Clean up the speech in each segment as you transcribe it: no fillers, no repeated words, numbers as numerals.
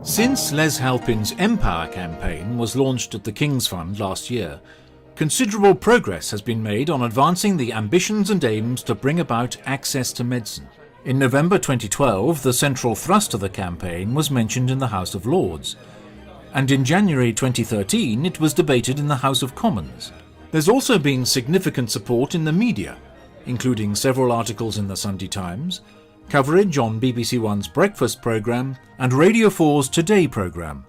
Since Les Halpin's Empower campaign was launched at the King's Fund last year, considerable progress has been made on advancing the ambitions and aims to bring about access to medicine. In November 2012, the central thrust of the campaign was mentioned in the House of Lords, and in January 2013 it was debated in the House of Commons. There's also been significant support in the media, including several articles in the Sunday Times, coverage on BBC One's Breakfast programme and Radio 4's Today programme.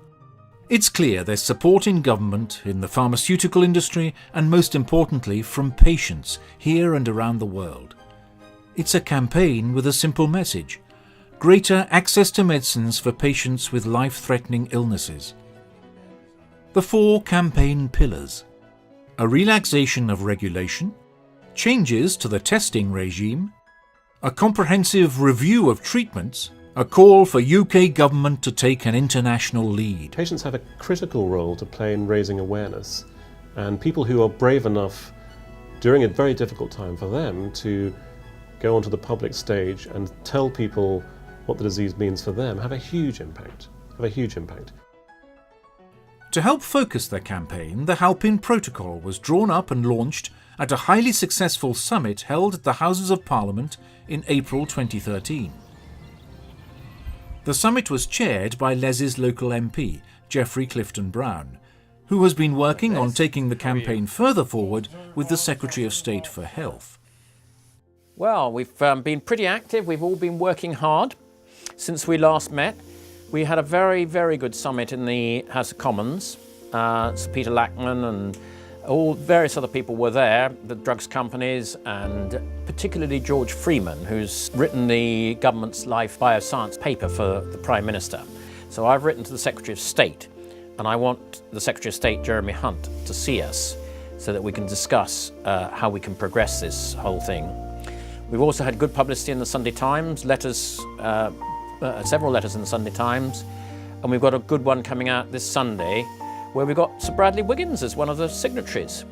It's clear there's support in government, in the pharmaceutical industry, and most importantly from patients here and around the world. It's a campaign with a simple message: greater access to medicines for patients with life-threatening illnesses. The 4 campaign pillars: a relaxation of regulation, changes to the testing regime, a comprehensive review of treatments, a call for UK government to take an international lead. Patients have a critical role to play in raising awareness, and people who are brave enough during a very difficult time for them to go onto the public stage and tell people what the disease means for them have a huge impact. To help focus their campaign, the Halpin Protocol was drawn up and launched at a highly successful summit held at the Houses of Parliament in April 2013. The summit was chaired by Les's local MP, Geoffrey Clifton Brown, who has been working on taking the campaign further forward with the Secretary of State for Health. Well, we've been pretty active. We've all been working hard since we last met. We had a very, very good summit in the House of Commons. Sir Peter Lackman and all various other people were there, the drugs companies, and particularly George Freeman, who's written the government's Life Bioscience paper for the Prime Minister. So I've written to the Secretary of State, and I want the Secretary of State, Jeremy Hunt, to see us so that we can discuss how we can progress this whole thing. We've also had good publicity in the Sunday Times, letters, several letters in the Sunday Times, and we've got a good one coming out this Sunday where we've got Sir Bradley Wiggins as one of the signatories.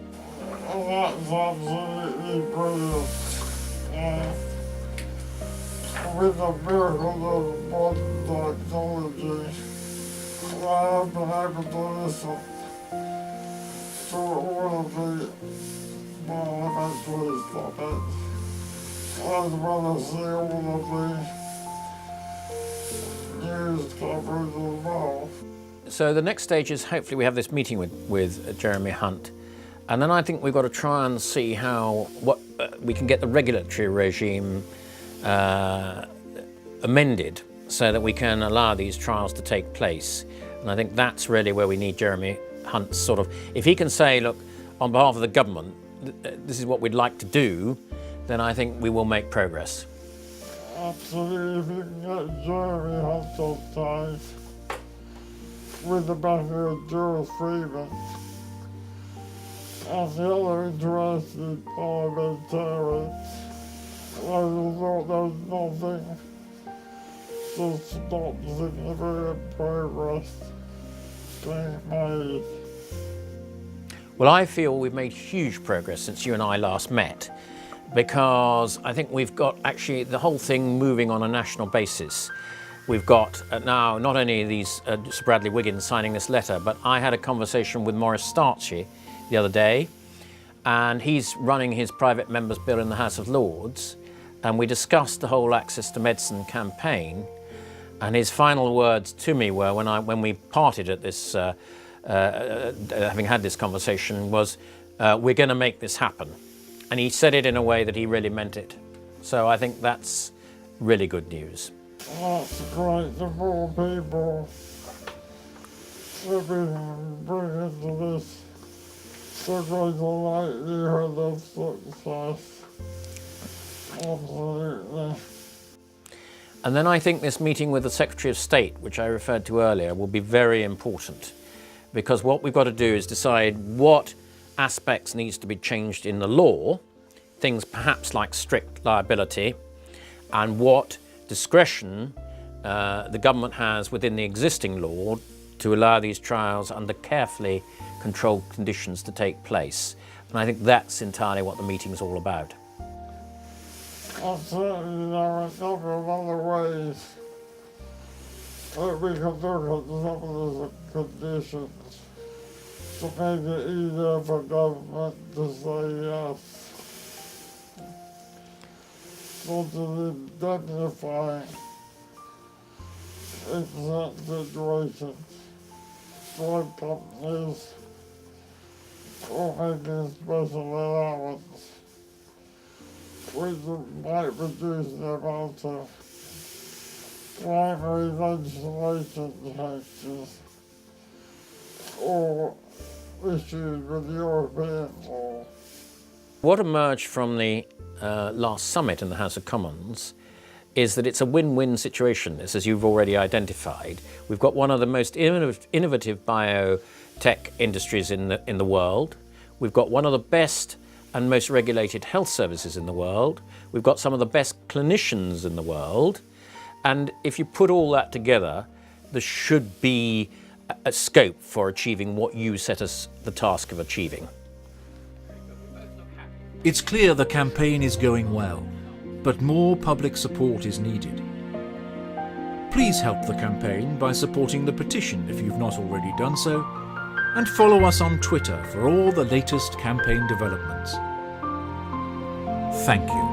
That's absolutely brilliant. With the miracle of modern technology, I have been able to listen to all of the, well, eventually stop it, as well as see all of the news coverage as well. So the next stage is hopefully we have this meeting with Jeremy Hunt, and then I think we've got to try and see how we can get the regulatory regime amended so that we can allow these trials to take place. And I think that's really where we need Jeremy Hunt's sort of, if he can say, look, on behalf of the government, this is what we'd like to do, then I think we will make progress. Absolutely, if you can get Jeremy Hunt on side, with the backing of George Freeman and the other interested parliamentarians, I thought there was nothing to stop significant progress being made. Well, I feel we've made huge progress since you and I last met, because I think we've got actually the whole thing moving on a national basis. We've got now not only these Sir Bradley Wiggins signing this letter, but I had a conversation with Maurice Starchy the other day, and he's running his private member's bill in the House of Lords, and we discussed the whole Access to Medicine campaign, and his final words to me were, when we parted at this, having had this conversation, was, we're going to make this happen. And he said it in a way that he really meant it. So I think that's really good news. That's great. The more people that we bring into this, the greater likelihood of success. Absolutely. And then I think this meeting with the Secretary of State, which I referred to earlier, will be very important, because what we've got to do is decide what aspects needs to be changed in the law, things perhaps like strict liability, and what discretion the government has within the existing law to allow these trials under carefully controlled conditions to take place. And I think that's entirely what the meeting's all about. Certainly there are a number of other ways that we can look at some of the conditions to make it easier for government to say yes. Sort of indemnifying in certain situations, like companies or making special allowance, which might reduce the amount of primary legislation changes or issues with European law. What emerged from the last summit in the House of Commons is that it's a win-win situation. This, as you've already identified, we've got one of the most innovative biotech industries in the world. We've got one of the best and most regulated health services in the world. We've got some of the best clinicians in the world. And if you put all that together, there should be a scope for achieving what you set us the task of achieving. It's clear the campaign is going well, but more public support is needed. Please help the campaign by supporting the petition if you've not already done so, and follow us on Twitter for all the latest campaign developments. Thank you.